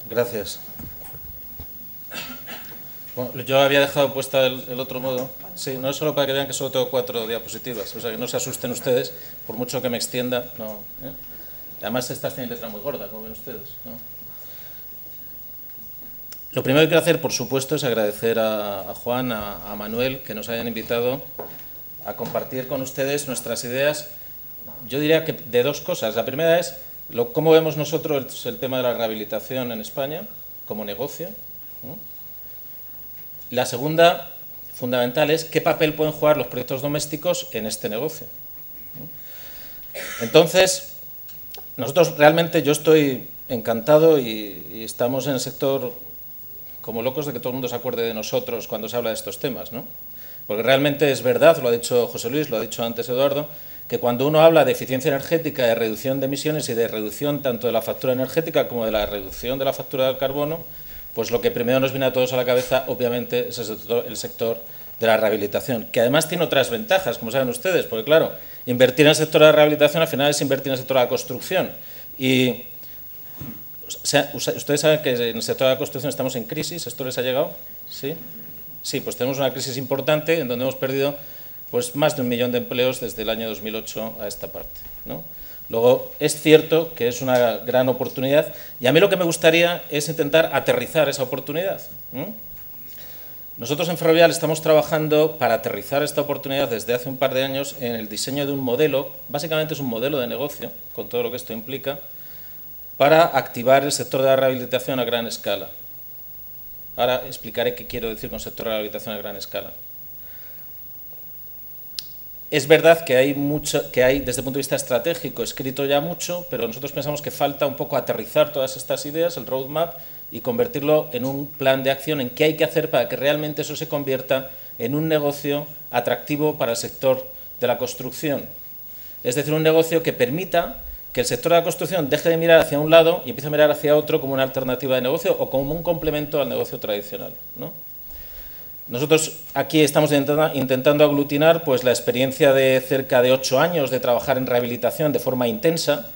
Gracias. Bueno, yo había dejado puesta el otro modo. Sí, no es solo para que vean que solo tengo 4 diapositivas, o sea que no se asusten ustedes, por mucho que me extienda. No, ¿eh? Además estas tienen letra muy gorda, como ven ustedes, ¿no? Lo primero que quiero hacer, por supuesto, es agradecer a Juan, a Manuel, que nos hayan invitado a compartir con ustedes nuestras ideas. Yo diría que de 2 cosas. La primera es cómo vemos nosotros el tema de la rehabilitación en España como negocio, ¿no? La segunda, fundamental, es qué papel pueden jugar los proyectos domésticos en este negocio, ¿no? Entonces, nosotros realmente, yo estoy encantado y estamos en el sector como locos de que todo el mundo se acuerde de nosotros cuando se habla de estos temas, ¿no? Porque realmente es verdad, lo ha dicho José Luis, lo ha dicho antes Eduardo, que cuando uno habla de eficiencia energética, de reducción de emisiones y de reducción tanto de la factura energética como de la reducción de la factura del carbono, pues lo que primero nos viene a todos a la cabeza, obviamente, es el sector de la rehabilitación, que además tiene otras ventajas, como saben ustedes, porque claro, invertir en el sector de la rehabilitación al final es invertir en el sector de la construcción. Y ustedes saben que en el sector de la construcción estamos en crisis, ¿esto les ha llegado? ¿Sí? Sí, pues tenemos una crisis importante en donde hemos perdido pues más de 1 millón de empleos desde el año 2008 a esta parte, ¿no? Luego, es cierto que es una gran oportunidad y a mí lo que me gustaría es intentar aterrizar esa oportunidad, ¿no? Nosotros en Ferrovial estamos trabajando para aterrizar esta oportunidad desde hace un par de años en el diseño de un modelo, básicamente es un modelo de negocio, con todo lo que esto implica, para activar el sector de la rehabilitación a gran escala. Ahora explicaré qué quiero decir con sector de rehabilitación a gran escala. Es verdad que hay desde el punto de vista estratégico, escrito ya mucho, pero nosotros pensamos que falta un poco aterrizar todas estas ideas, el roadmap, y convertirlo en un plan de acción en qué hay que hacer para que realmente eso se convierta en un negocio atractivo para el sector de la construcción. Es decir, un negocio que permita que el sector de la construcción deje de mirar hacia un lado y empiece a mirar hacia otro como una alternativa de negocio o como un complemento al negocio tradicional, ¿no? Nosotros aquí estamos intentando aglutinar pues, la experiencia de cerca de 8 años de trabajar en rehabilitación de forma intensa,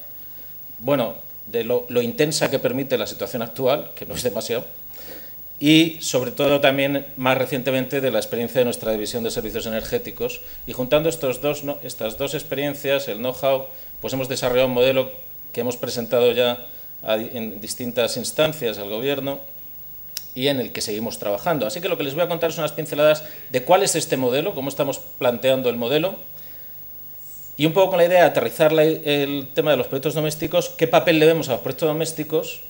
bueno, de lo intensa que permite la situación actual, que no es demasiado, y sobre todo también más recientemente de la experiencia de nuestra división de servicios energéticos. Y juntando estas dos experiencias, el know-how, pues hemos desarrollado un modelo que hemos presentado ya en distintas instancias al Gobierno y en el que seguimos trabajando. Así que lo que les voy a contar son unas pinceladas de cuál es este modelo, cómo estamos planteando el modelo, y un poco con la idea de aterrizar el tema de los proyectos domésticos, qué papel le demos a los proyectos domésticos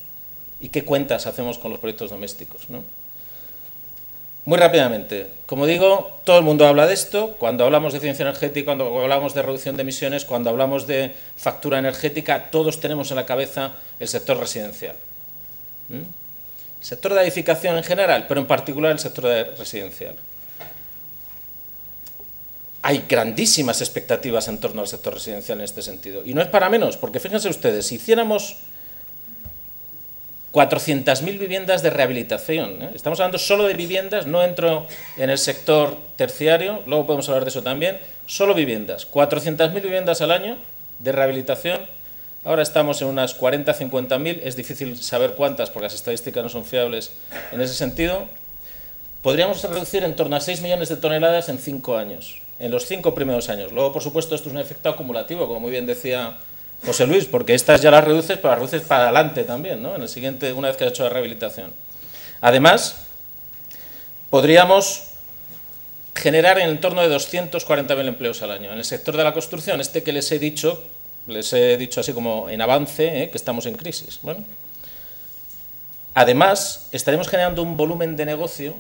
y qué cuentas hacemos con los proyectos domésticos, ¿no? Muy rápidamente, como digo, todo el mundo habla de esto, cuando hablamos de eficiencia energética, cuando hablamos de reducción de emisiones, cuando hablamos de factura energética, todos tenemos en la cabeza el sector residencial. El sector de la edificación en general, pero en particular el sector residencial. Hay grandísimas expectativas en torno al sector residencial en este sentido. Y no es para menos, porque fíjense ustedes, si hiciéramos 400.000 viviendas de rehabilitación, ¿eh? Estamos hablando solo de viviendas, no entro en el sector terciario, luego podemos hablar de eso también, solo viviendas, 400.000 viviendas al año de rehabilitación. Ahora estamos en unas 40.000-50.000, es difícil saber cuántas porque las estadísticas no son fiables en ese sentido. Podríamos reducir en torno a 6 millones de toneladas en 5 años, en los 5 primeros años. Luego, por supuesto, esto es un efecto acumulativo, como muy bien decía José Luis, porque estas ya las reduces, pero las reduces para adelante también, ¿no? En el siguiente, una vez que has hecho la rehabilitación. Además, podríamos generar en torno de 240.000 empleos al año. En el sector de la construcción, que les he dicho así como en avance, que estamos en crisis. Bueno, además, estaremos generando un volumen de negocio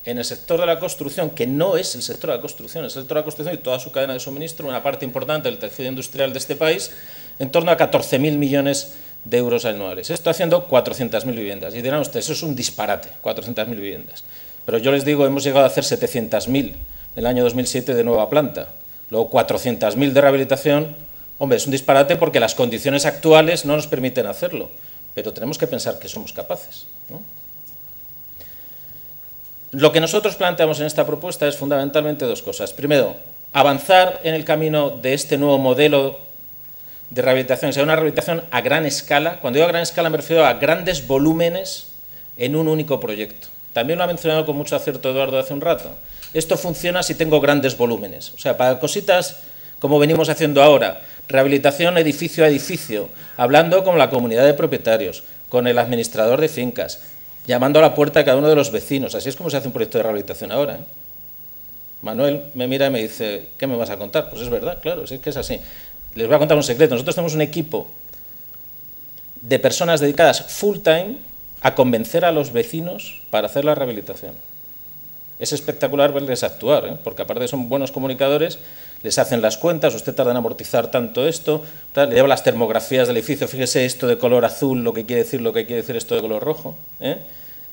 en el sector de la construcción, que no es el sector de la construcción, es el sector de la construcción y toda su cadena de suministro, una parte importante del tejido industrial de este país, en torno a 14.000 millones de euros anuales. Esto haciendo 400.000 viviendas. Y dirán ustedes, eso es un disparate, 400.000 viviendas. Pero yo les digo, hemos llegado a hacer 700.000 en el año 2007 de nueva planta. Luego 400.000 de rehabilitación. Hombre, es un disparate porque las condiciones actuales no nos permiten hacerlo. Pero tenemos que pensar que somos capaces, ¿no? Lo que nosotros planteamos en esta propuesta es fundamentalmente 2 cosas. Primero, avanzar en el camino de este nuevo modelo de rehabilitación, sea una rehabilitación a gran escala. Cuando digo a gran escala me refiero a grandes volúmenes en un único proyecto. También lo ha mencionado con mucho acierto Eduardo hace un rato. Esto funciona si tengo grandes volúmenes. O sea, para cositas como venimos haciendo ahora, rehabilitación edificio a edificio, hablando con la comunidad de propietarios, con el administrador de fincas, llamando a la puerta de cada uno de los vecinos. Así es como se hace un proyecto de rehabilitación ahora, ¿eh? Manuel me mira y me dice, ¿qué me vas a contar? Pues es verdad, claro, es que es así. Les voy a contar un secreto. Nosotros tenemos un equipo de personas dedicadas full time a convencer a los vecinos para hacer la rehabilitación. Es espectacular verles actuar, ¿eh? Porque aparte son buenos comunicadores, les hacen las cuentas, usted tarda en amortizar tanto esto, tal, le lleva las termografías del edificio, fíjese esto de color azul, lo que quiere decir esto de color rojo. ¿Eh?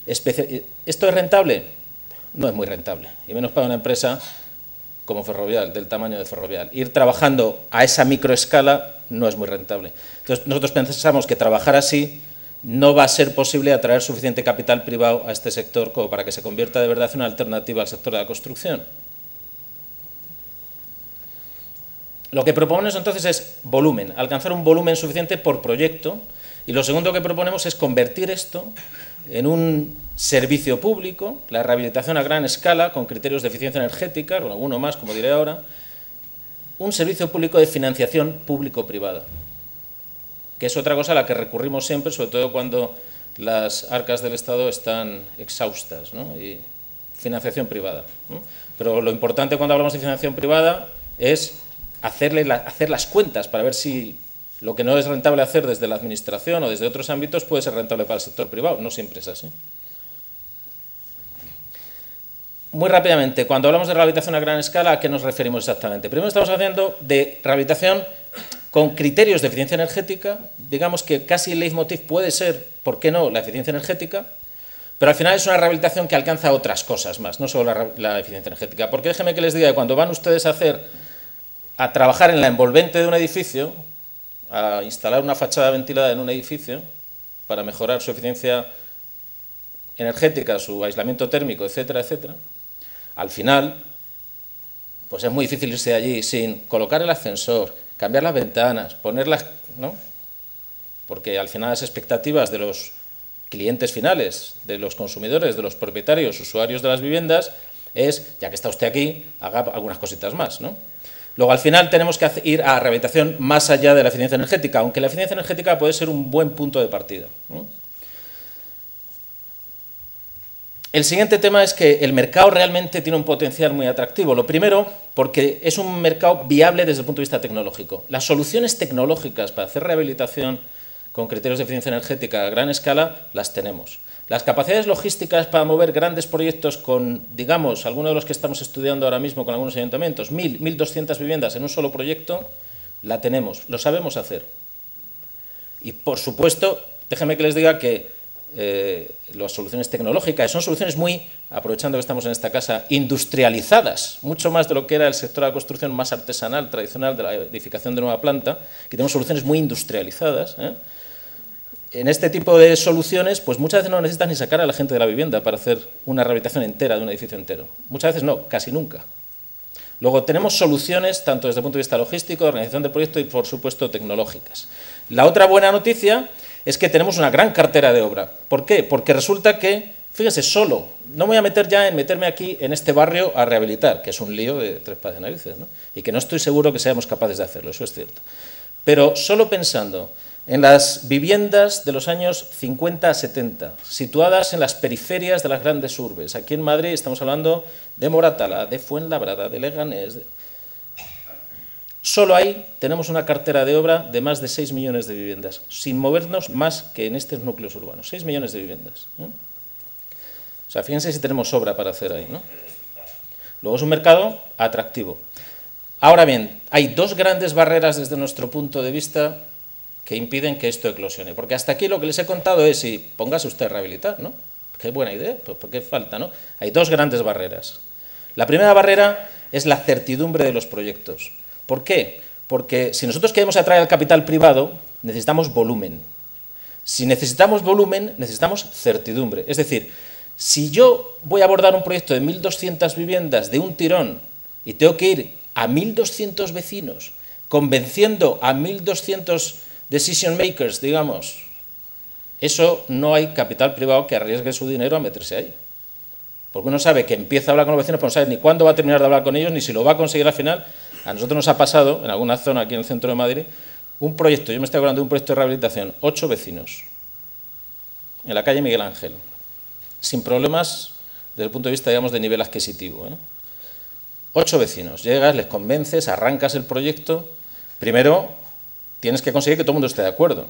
¿Esto es rentable? No es muy rentable, y menos para una empresa como Ferrovial, del tamaño de Ferrovial. Ir trabajando a esa microescala no es muy rentable. Entonces, nosotros pensamos que trabajar así no va a ser posible atraer suficiente capital privado a este sector como para que se convierta de verdad en una alternativa al sector de la construcción. Lo que proponemos entonces es volumen, alcanzar un volumen suficiente por proyecto, y lo segundo que proponemos es convertir esto en un servicio público, la rehabilitación a gran escala, con criterios de eficiencia energética, con alguno más, como diré ahora, un servicio público de financiación público-privada, que es otra cosa a la que recurrimos siempre, sobre todo cuando las arcas del Estado están exhaustas, ¿no? Y financiación privada, ¿no? Pero lo importante cuando hablamos de financiación privada es hacer las cuentas para ver si lo que no es rentable hacer desde la administración o desde otros ámbitos puede ser rentable para el sector privado. No siempre es así. Muy rápidamente, cuando hablamos de rehabilitación a gran escala, ¿a qué nos referimos exactamente? Primero estamos hablando de rehabilitación con criterios de eficiencia energética. Digamos que casi el leitmotiv puede ser, ¿por qué no?, la eficiencia energética, pero al final es una rehabilitación que alcanza otras cosas más, no solo la eficiencia energética. Porque déjenme que les diga que cuando van ustedes a trabajar en la envolvente de un edificio, a instalar una fachada ventilada en un edificio para mejorar su eficiencia energética, su aislamiento térmico, etcétera, etcétera, al final, pues es muy difícil irse allí sin colocar el ascensor, cambiar las ventanas, ponerlas, ¿no? Porque al final las expectativas de los clientes finales, de los consumidores, de los propietarios, usuarios de las viviendas, es, ya que está usted aquí, haga algunas cositas más, ¿no? Luego, al final, tenemos que ir a rehabilitación más allá de la eficiencia energética, aunque la eficiencia energética puede ser un buen punto de partida, ¿no? El siguiente tema es que el mercado realmente tiene un potencial muy atractivo. Lo primero, porque es un mercado viable desde el punto de vista tecnológico. Las soluciones tecnológicas para hacer rehabilitación con criterios de eficiencia energética a gran escala las tenemos. Las capacidades logísticas para mover grandes proyectos con, digamos, algunos de los que estamos estudiando ahora mismo con algunos ayuntamientos, 1.000, 1.200 viviendas en un solo proyecto, la tenemos, lo sabemos hacer. Y, por supuesto, déjenme que les diga que las soluciones tecnológicas son soluciones muy, aprovechando que estamos en esta casa, industrializadas, mucho más de lo que era el sector de la construcción más artesanal, tradicional, de la edificación de nueva planta, que tenemos soluciones muy industrializadas, ¿eh? En este tipo de soluciones, pues muchas veces no necesitas ni sacar a la gente de la vivienda para hacer una rehabilitación entera de un edificio entero. Muchas veces no, casi nunca. Luego tenemos soluciones, tanto desde el punto de vista logístico, de organización del proyecto y, por supuesto, tecnológicas. La otra buena noticia es que tenemos una gran cartera de obra. ¿Por qué? Porque resulta que, fíjese, solo, no me voy a meter ya en meterme aquí en este barrio a rehabilitar, que es un lío de tres pares de narices, ¿no? Y que no estoy seguro que seamos capaces de hacerlo, eso es cierto. Pero solo pensando en las viviendas de los años 50 a 70, situadas en las periferias de las grandes urbes. Aquí en Madrid estamos hablando de Moratalá, de Fuenlabrada, de Leganés. Solo ahí tenemos una cartera de obra de más de 6 millones de viviendas, sin movernos más que en estos núcleos urbanos. 6 millones de viviendas, ¿eh? O sea, fíjense si tenemos obra para hacer ahí, ¿no? Luego es un mercado atractivo. Ahora bien, hay dos grandes barreras desde nuestro punto de vista que impiden que esto eclosione. Porque hasta aquí lo que les he contado es, si póngase usted a rehabilitar, ¿no? Qué buena idea, pues ¿por qué falta, no? Hay dos grandes barreras. La primera barrera es la certidumbre de los proyectos. ¿Por qué? Porque si nosotros queremos atraer al capital privado, necesitamos volumen. Si necesitamos volumen, necesitamos certidumbre. Es decir, si yo voy a abordar un proyecto de 1.200 viviendas de un tirón y tengo que ir a 1.200 vecinos convenciendo a 1.200 decision makers, digamos, eso no hay capital privado que arriesgue su dinero a meterse ahí. Porque uno sabe que empieza a hablar con los vecinos, pero no sabe ni cuándo va a terminar de hablar con ellos, ni si lo va a conseguir al final. A nosotros nos ha pasado, en alguna zona aquí en el centro de Madrid, un proyecto, yo me estoy hablando de un proyecto de rehabilitación, 8 vecinos, en la calle Miguel Ángel, sin problemas desde el punto de vista, digamos, de nivel adquisitivo, 8 vecinos, llegas, les convences, arrancas el proyecto, primero tienes que conseguir que todo el mundo esté de acuerdo,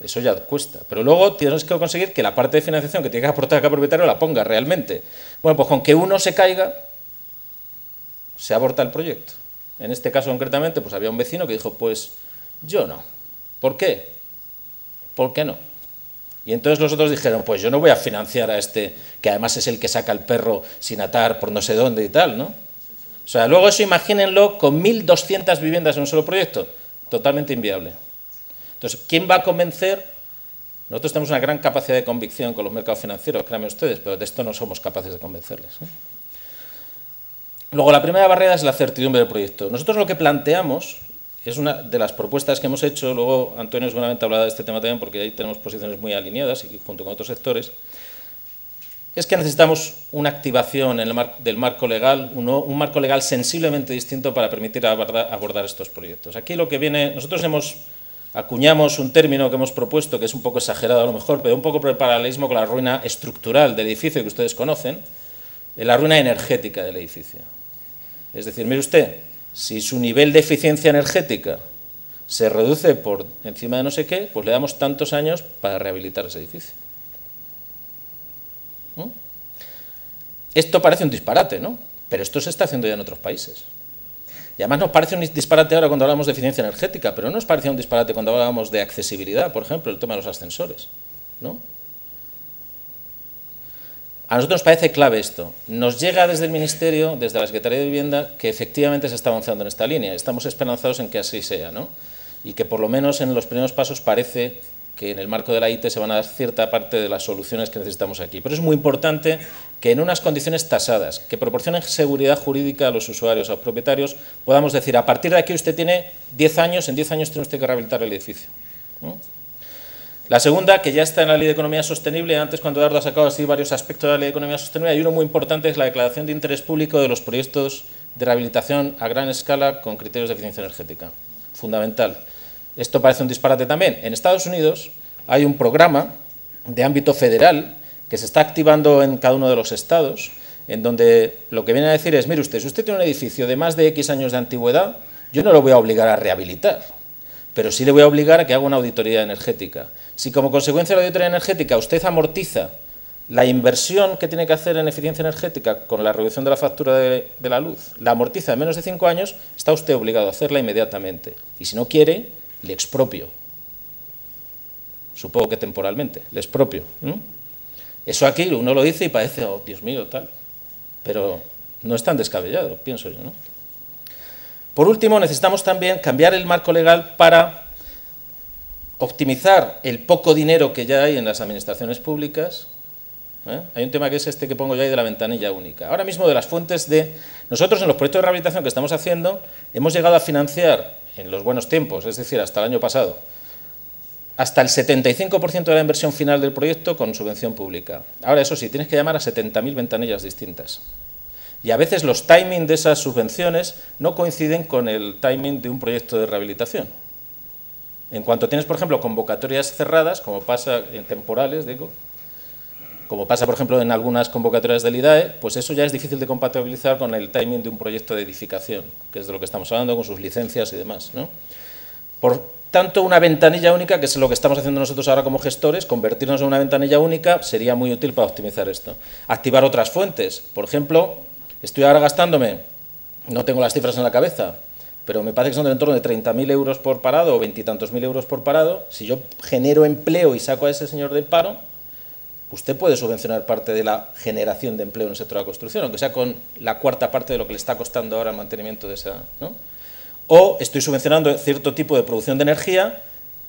eso ya cuesta, pero luego tienes que conseguir que la parte de financiación que tiene que aportar cada propietario la ponga realmente. Bueno, pues con que uno se caiga, se aborta el proyecto. En este caso concretamente, pues había un vecino que dijo, pues yo no. ¿Por qué? ¿Por qué no? Y entonces los otros dijeron, pues yo no voy a financiar a este, que además es el que saca el perro sin atar por no sé dónde y tal, ¿no? O sea, luego eso imagínenlo con 1.200 viviendas en un solo proyecto, totalmente inviable. Entonces, ¿quién va a convencer? Nosotros tenemos una gran capacidad de convicción con los mercados financieros, créanme ustedes, pero de esto no somos capaces de convencerles, Luego, la primera barrera es la certidumbre del proyecto. Nosotros lo que planteamos, es una de las propuestas que hemos hecho, luego Antonio seguramente hablará de este tema también, porque ahí tenemos posiciones muy alineadas, y junto con otros sectores, es que necesitamos una activación del marco legal, un marco legal sensiblemente distinto para permitir abordar estos proyectos. Aquí lo que viene, nosotros acuñamos un término que hemos propuesto, que es un poco exagerado a lo mejor, pero un poco por el paralelismo con la ruina estructural del edificio que ustedes conocen, la ruina energética del edificio. Es decir, mire usted, si su nivel de eficiencia energética se reduce por encima de no sé qué, pues le damos tantos años para rehabilitar ese edificio. Esto parece un disparate, ¿no? Pero esto se está haciendo ya en otros países. Y además nos parece un disparate ahora cuando hablamos de eficiencia energética, pero no nos parecía un disparate cuando hablábamos de accesibilidad, por ejemplo, el tema de los ascensores, ¿no? A nosotros nos parece clave esto. Nos llega desde el Ministerio, desde la Secretaría de Vivienda, que efectivamente se está avanzando en esta línea. Estamos esperanzados en que así sea, ¿no? Y que por lo menos en los primeros pasos parece que en el marco de la IT se van a dar cierta parte de las soluciones que necesitamos aquí. Pero es muy importante que en unas condiciones tasadas, que proporcionen seguridad jurídica a los usuarios, a los propietarios, podamos decir, a partir de aquí usted tiene 10 años, en 10 años tiene usted que rehabilitar el edificio, ¿no? La segunda, que ya está en la Ley de Economía Sostenible, antes cuando Eduardo ha sacado así varios aspectos de la Ley de Economía Sostenible, hay uno muy importante, es la declaración de interés público de los proyectos de rehabilitación a gran escala con criterios de eficiencia energética. Fundamental. Esto parece un disparate también. En Estados Unidos hay un programa de ámbito federal que se está activando en cada uno de los estados, en donde lo que viene a decir es, mire usted, si usted tiene un edificio de más de X años de antigüedad, yo no lo voy a obligar a rehabilitar, pero sí le voy a obligar a que haga una auditoría energética. Si como consecuencia de la auditoría energética usted amortiza la inversión que tiene que hacer en eficiencia energética con la reducción de la factura de la luz, la amortiza en menos de 5 años, está usted obligado a hacerla inmediatamente. Y si no quiere, le expropio. Supongo que temporalmente, le expropio. Eso aquí uno lo dice y parece, oh, Dios mío, tal. Pero no es tan descabellado, pienso yo, ¿no? Por último, necesitamos también cambiar el marco legal para optimizar el poco dinero que ya hay en las administraciones públicas. Hay un tema que es este que pongo yo ahí de la ventanilla única. Ahora mismo de las fuentes de... Nosotros en los proyectos de rehabilitación que estamos haciendo hemos llegado a financiar en los buenos tiempos, es decir, hasta el año pasado, hasta el 75% de la inversión final del proyecto con subvención pública. Ahora, eso sí, tienes que llamar a 70.000 ventanillas distintas. Y a veces los timings de esas subvenciones no coinciden con el timing de un proyecto de rehabilitación. En cuanto tienes, por ejemplo, convocatorias cerradas, como pasa en temporales, digo, como pasa, por ejemplo, en algunas convocatorias del IDAE, pues eso ya es difícil de compatibilizar con el timing de un proyecto de edificación, que es de lo que estamos hablando, con sus licencias y demás, ¿no? Por tanto, una ventanilla única, que es lo que estamos haciendo nosotros ahora como gestores, convertirnos en una ventanilla única sería muy útil para optimizar esto. Activar otras fuentes. Por ejemplo, estoy ahora gastándome, no tengo las cifras en la cabeza, pero me parece que son del entorno de 30.000 euros por parado o 20 y tantos mil euros por parado. Si yo genero empleo y saco a ese señor del paro, usted puede subvencionar parte de la generación de empleo en el sector de la construcción, aunque sea con la cuarta parte de lo que le está costando ahora el mantenimiento de esa, ¿no? O estoy subvencionando cierto tipo de producción de energía,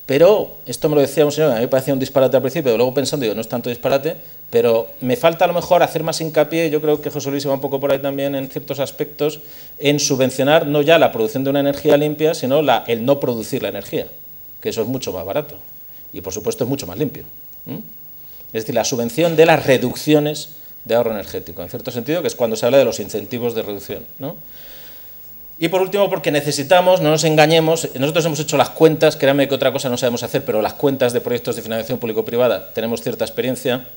pero esto me lo decía un señor, a mí me parecía un disparate al principio, pero luego pensando, digo, no es tanto disparate, Pero me falta a lo mejor hacer más hincapié, yo creo que José Luis va un poco por ahí también en ciertos aspectos, en subvencionar no ya la producción de una energía limpia, sino el no producir la energía, que eso es mucho más barato y por supuesto es mucho más limpio. Es decir, la subvención de las reducciones de ahorro energético, en cierto sentido, que es cuando se habla de los incentivos de reducción, ¿no? Y por último, porque necesitamos, no nos engañemos, nosotros hemos hecho las cuentas, créanme que otra cosa no sabemos hacer, pero las cuentas de proyectos de financiación público-privada tenemos cierta experiencia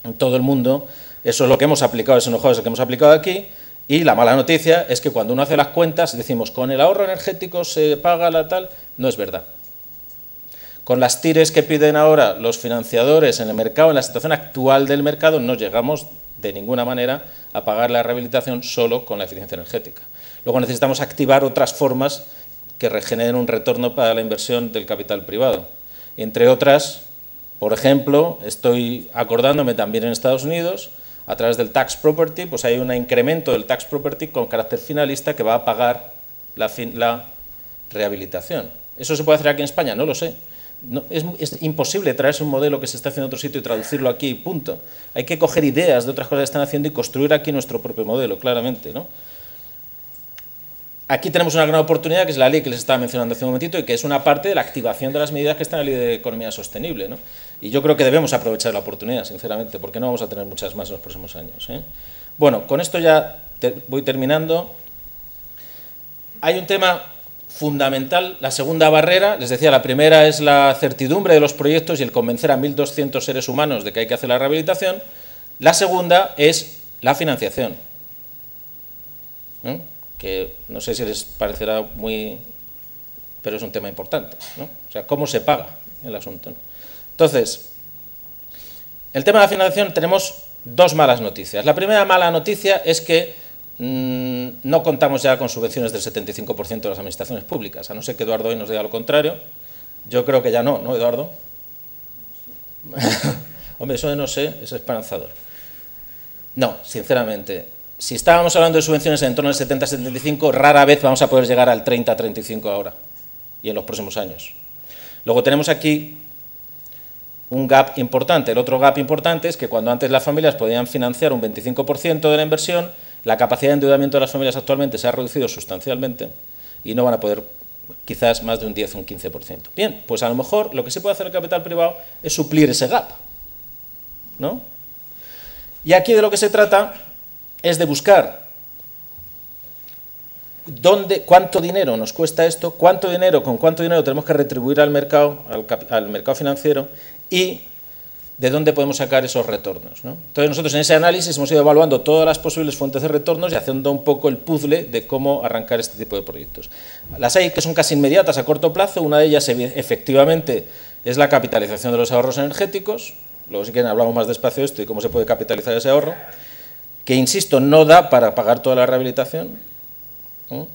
en todo el mundo, eso es lo que hemos aplicado, ese know-how es el que hemos aplicado aquí, y la mala noticia es que cuando uno hace las cuentas decimos, con el ahorro energético se paga la tal, no es verdad. Con las tires que piden ahora los financiadores en el mercado, en la situación actual del mercado, no llegamos de ninguna manera a pagar la rehabilitación solo con la eficiencia energética. Luego necesitamos activar otras formas que regeneren un retorno para la inversión del capital privado. Entre otras, por ejemplo, estoy acordándome también en Estados Unidos, a través del tax property, pues hay un incremento del tax property con carácter finalista que va a pagar la rehabilitación. ¿Eso se puede hacer aquí en España? No lo sé. No, es imposible traerse un modelo que se está haciendo en otro sitio y traducirlo aquí y punto. Hay que coger ideas de otras cosas que están haciendo y construir aquí nuestro propio modelo, claramente, ¿no? Aquí tenemos una gran oportunidad, que es la ley que les estaba mencionando hace un momentito y que es una parte de la activación de las medidas que están en la ley de economía sostenible, ¿no? Y yo creo que debemos aprovechar la oportunidad, sinceramente, porque no vamos a tener muchas más en los próximos años, ¿eh? Bueno, con esto ya voy terminando. Hay un tema fundamental, la segunda barrera, les decía, la primera es la certidumbre de los proyectos y el convencer a 1.200 seres humanos de que hay que hacer la rehabilitación. La segunda es la financiación, ¿no? Que no sé si les parecerá muy, pero es un tema importante, ¿no? O sea, ¿cómo se paga el asunto, ¿no? Entonces, el tema de la financiación tenemos dos malas noticias. La primera mala noticia es que no contamos ya con subvenciones del 75% de las administraciones públicas, a no ser que Eduardo hoy nos diga lo contrario. Yo creo que ya no, ¿no, Eduardo? Hombre, eso de no sé es esperanzador. No, sinceramente, si estábamos hablando de subvenciones en torno al 70-75, rara vez vamos a poder llegar al 30-35 ahora y en los próximos años. Luego tenemos aquí un gap importante. El otro gap importante es que cuando antes las familias podían financiar un 25% de la inversión, la capacidad de endeudamiento de las familias actualmente se ha reducido sustancialmente y no van a poder quizás más de un 10 o un 15%. Bien, pues a lo mejor lo que sí puede hacer el capital privado es suplir ese gap, ¿no? Y aquí de lo que se trata es de buscar cuánto dinero nos cuesta esto, con cuánto dinero tenemos que retribuir al mercado financiero y de dónde podemos sacar esos retornos, ¿no? Entonces nosotros en ese análisis hemos ido evaluando todas las posibles fuentes de retornos y haciendo un poco el puzzle de cómo arrancar este tipo de proyectos. Las hay que son casi inmediatas a corto plazo, una de ellas efectivamente es la capitalización de los ahorros energéticos, luego si quieren hablamos más despacio de esto y cómo se puede capitalizar ese ahorro, que insisto no da para pagar toda la rehabilitación, ¿no?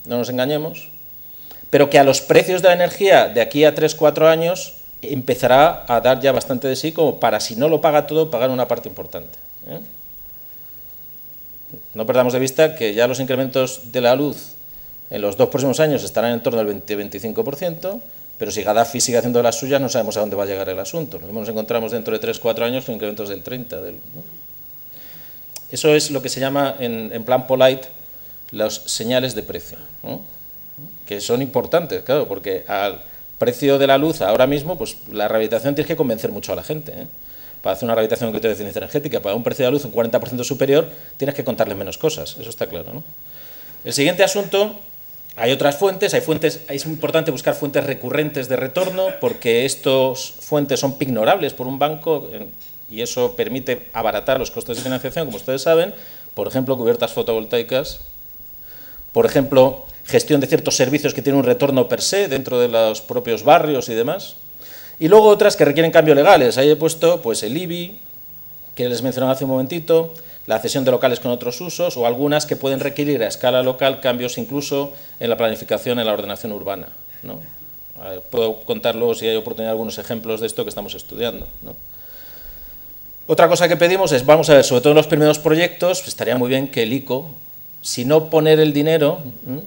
No nos engañemos, pero que a los precios de la energía de aquí a 3-4 años empezará a dar ya bastante de sí como para, si no lo paga todo, pagar una parte importante, ¿eh? No perdamos de vista que ya los incrementos de la luz en los 2 próximos años estarán en torno al 20-25%, pero si Gaddafi sigue haciendo las suyas no sabemos a dónde va a llegar el asunto. Lo mismo nos encontramos dentro de 3-4 años con incrementos del 30%. ¿No? Eso es lo que se llama, en plan polite, las señales de precio, ¿no? Que son importantes, claro, porque al precio de la luz ahora mismo, pues la rehabilitación tienes que convencer mucho a la gente, ¿eh? Para hacer una rehabilitación con criterio de eficiencia energética, para un precio de la luz un 40% superior, tienes que contarles menos cosas, eso está claro, ¿no? El siguiente asunto, hay otras fuentes, es importante buscar fuentes recurrentes de retorno, porque estas fuentes son pignorables por un banco y eso permite abaratar los costes de financiación, como ustedes saben, por ejemplo, cubiertas fotovoltaicas, por ejemplo, gestión de ciertos servicios que tienen un retorno per se dentro de los propios barrios y demás. Y luego otras que requieren cambios legales. Ahí he puesto pues el IBI, que les mencionaba hace un momentito, la cesión de locales con otros usos, o algunas que pueden requerir a escala local cambios incluso en la planificación, en la ordenación urbana, ¿no? Puedo contar luego, si hay oportunidad, algunos ejemplos de esto que estamos estudiando, ¿no? Otra cosa que pedimos es, vamos a ver, sobre todo en los primeros proyectos, pues estaría muy bien que el ICO, si no poner el dinero,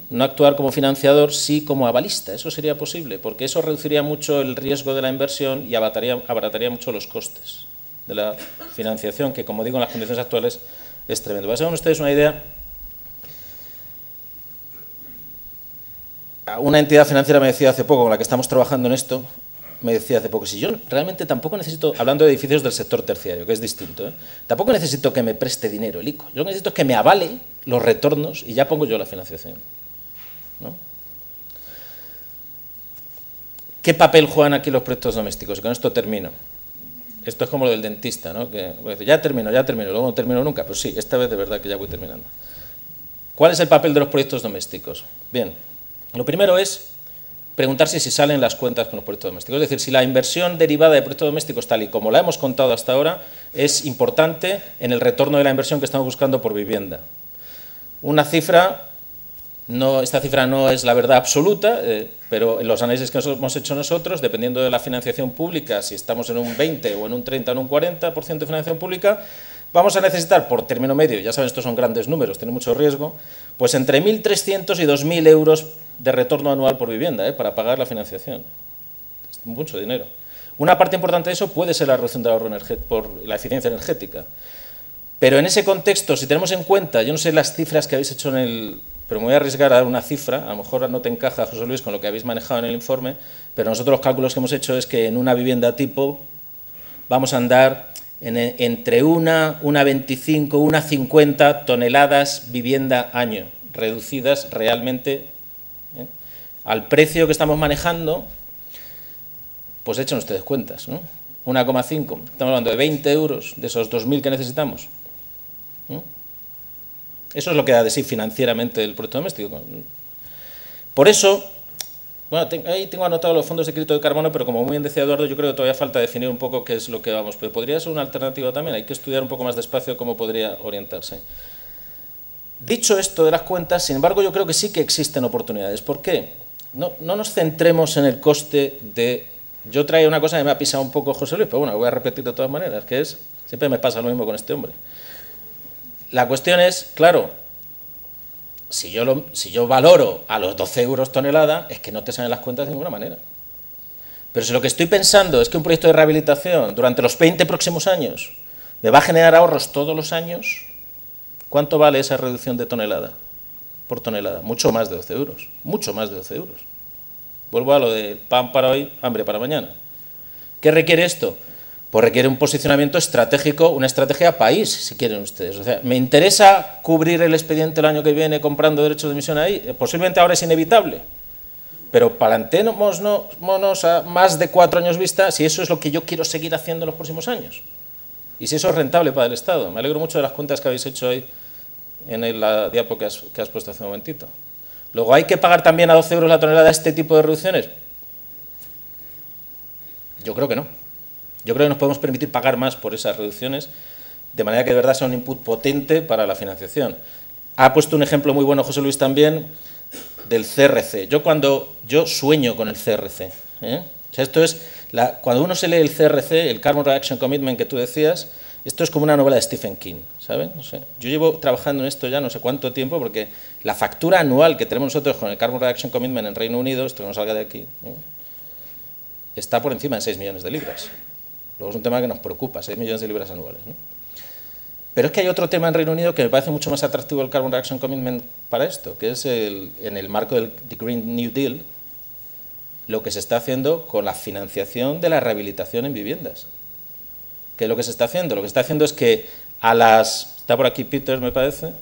no actuar como financiador, sí como avalista. Eso sería posible, porque eso reduciría mucho el riesgo de la inversión y abarataría mucho los costes, de la financiación, que como digo en las condiciones actuales es tremendo. Para que se hagan ustedes una idea, una entidad financiera me decía hace poco, con la que estamos trabajando en esto, me decía hace poco, si yo realmente tampoco necesito, hablando de edificios del sector terciario, que es distinto, tampoco necesito que me preste dinero el ICO, yo necesito que me avale los retornos y ya pongo yo la financiación, ¿no? ¿Qué papel juegan aquí los proyectos domésticos? Y con esto termino. Esto es como lo del dentista, ¿no? Que ya termino, luego no termino nunca. Pues sí, esta vez de verdad que ya voy terminando. ¿Cuál es el papel de los proyectos domésticos? Bien, lo primero es preguntarse si salen las cuentas con los proyectos domésticos. Es decir, si la inversión derivada de proyectos domésticos, tal y como la hemos contado hasta ahora, es importante en el retorno de la inversión que estamos buscando por vivienda. Una cifra... esta cifra no es la verdad absoluta, pero en los análisis que hemos hecho nosotros, dependiendo de la financiación pública, si estamos en un 20 o en un 30 o en un 40% de financiación pública, vamos a necesitar, por término medio, ya saben, estos son grandes números, tienen mucho riesgo, pues entre 1.300 y 2.000 euros de retorno anual por vivienda, para pagar la financiación. Es mucho dinero. Una parte importante de eso puede ser la reducción del ahorro por la eficiencia energética. Pero en ese contexto, si tenemos en cuenta, yo no sé las cifras que habéis hecho en el... pero me voy a arriesgar a dar una cifra, a lo mejor no te encaja, José Luis, con lo que habéis manejado en el informe, pero nosotros los cálculos que hemos hecho es que en una vivienda tipo vamos a andar entre una 25, una 50 toneladas vivienda año, reducidas realmente al precio que estamos manejando, pues echen ustedes cuentas, ¿no? 1,5, estamos hablando de 20 euros de esos 2.000 que necesitamos. Eso es lo que da de sí financieramente el proyecto doméstico. Por eso, bueno, ahí tengo anotado los fondos de crédito de carbono, pero como muy bien decía Eduardo, yo creo que todavía falta definir un poco qué es lo que vamos. Pero podría ser una alternativa también, hay que estudiar un poco más despacio cómo podría orientarse. Dicho esto de las cuentas, sin embargo, yo creo que sí que existen oportunidades. ¿Por qué? No nos centremos en el coste de... Yo traía una cosa que me ha pisado un poco José Luis, pero bueno, lo voy a repetir de todas maneras, que es, siempre me pasa lo mismo con este hombre. La cuestión es, claro, si yo valoro a los 12 euros tonelada, es que no te salen las cuentas de ninguna manera. Pero si lo que estoy pensando es que un proyecto de rehabilitación durante los 20 próximos años me va a generar ahorros todos los años, ¿cuánto vale esa reducción de tonelada? Por tonelada, mucho más de 12 euros, mucho más de 12 euros. Vuelvo a lo de pan para hoy, hambre para mañana. ¿Qué requiere esto? Pues requiere un posicionamiento estratégico, una estrategia país, si quieren ustedes. O sea, ¿me interesa cubrir el expediente el año que viene comprando derechos de emisión ahí? Posiblemente ahora es inevitable, pero planteémonos a más de 4 años vista si eso es lo que yo quiero seguir haciendo en los próximos años. Y si eso es rentable para el Estado. Me alegro mucho de las cuentas que habéis hecho hoy en la diapo que has puesto hace un momentito. Luego, ¿hay que pagar también a 12 euros la tonelada este tipo de reducciones? Yo creo que no. Yo creo que nos podemos permitir pagar más por esas reducciones, de manera que de verdad sea un input potente para la financiación. Ha puesto un ejemplo muy bueno José Luis también del CRC. Yo sueño con el CRC. O sea, esto es, cuando uno se lee el CRC, el Carbon Reduction Commitment que tú decías, esto es como una novela de Stephen King, ¿saben? No sé. Yo llevo trabajando en esto ya no sé cuánto tiempo, porque la factura anual que tenemos nosotros con el Carbon Reduction Commitment en Reino Unido, esto que no salga de aquí, está por encima de 6 millones de libras. Luego es un tema que nos preocupa, 6 millones de libras anuales, ¿no? Pero es que hay otro tema en Reino Unido que me parece mucho más atractivo el Carbon Reduction Commitment para esto, que es en el marco del Green New Deal, lo que se está haciendo con la financiación de la rehabilitación en viviendas. ¿Qué es lo que se está haciendo? Lo que se está haciendo es que está por aquí Peter, me parece,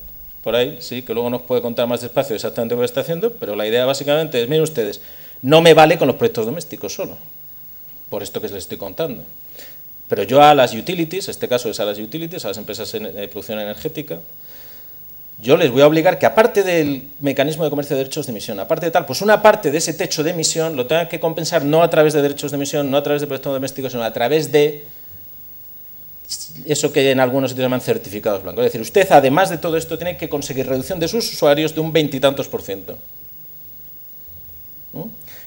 por ahí, sí, que luego nos puede contar más despacio exactamente lo que está haciendo, pero la idea básicamente es, miren ustedes, no me vale con los proyectos domésticos solo, por esto que les estoy contando. Pero yo a las utilities, este caso es a las utilities, a las empresas de producción energética, yo les voy a obligar que aparte del mecanismo de comercio de derechos de emisión, aparte de tal, pues una parte de ese techo de emisión lo tenga que compensar no a través de derechos de emisión, no a través de proyectos domésticos, sino a través de eso que en algunos sitios llaman certificados blancos. Es decir, usted además de todo esto tiene que conseguir reducción de sus usuarios de un 20 y tantos %.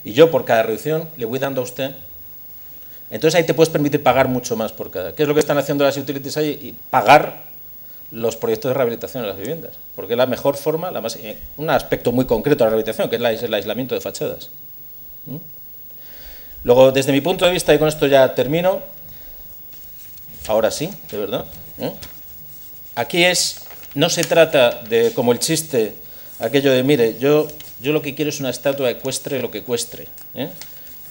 Y yo por cada reducción le voy dando a usted. Entonces ahí te puedes permitir pagar mucho más por cada. ¿Qué es lo que están haciendo las utilities ahí? Y pagar los proyectos de rehabilitación de las viviendas. Porque es la mejor forma, un aspecto muy concreto de la rehabilitación, que es el aislamiento de fachadas. Luego, desde mi punto de vista, y con esto ya termino, ahora sí, de verdad. Aquí no se trata de, como el chiste, aquello de, mire, yo lo que quiero es una estatua que cueste lo que cueste.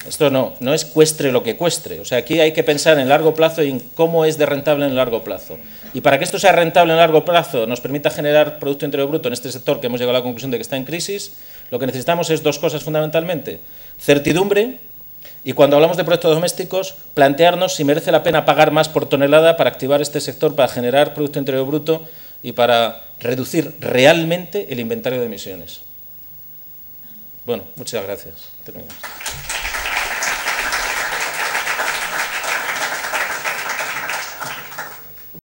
Esto no es cueste lo que cueste. O sea, aquí hay que pensar en largo plazo y en cómo es de rentable en largo plazo. Y para que esto sea rentable en largo plazo, nos permita generar Producto Interior Bruto en este sector que hemos llegado a la conclusión de que está en crisis, lo que necesitamos es dos cosas fundamentalmente. Certidumbre y, cuando hablamos de proyectos domésticos, plantearnos si merece la pena pagar más por tonelada para activar este sector, para generar Producto Interior Bruto y para reducir realmente el inventario de emisiones. Bueno, muchas gracias. Terminamos.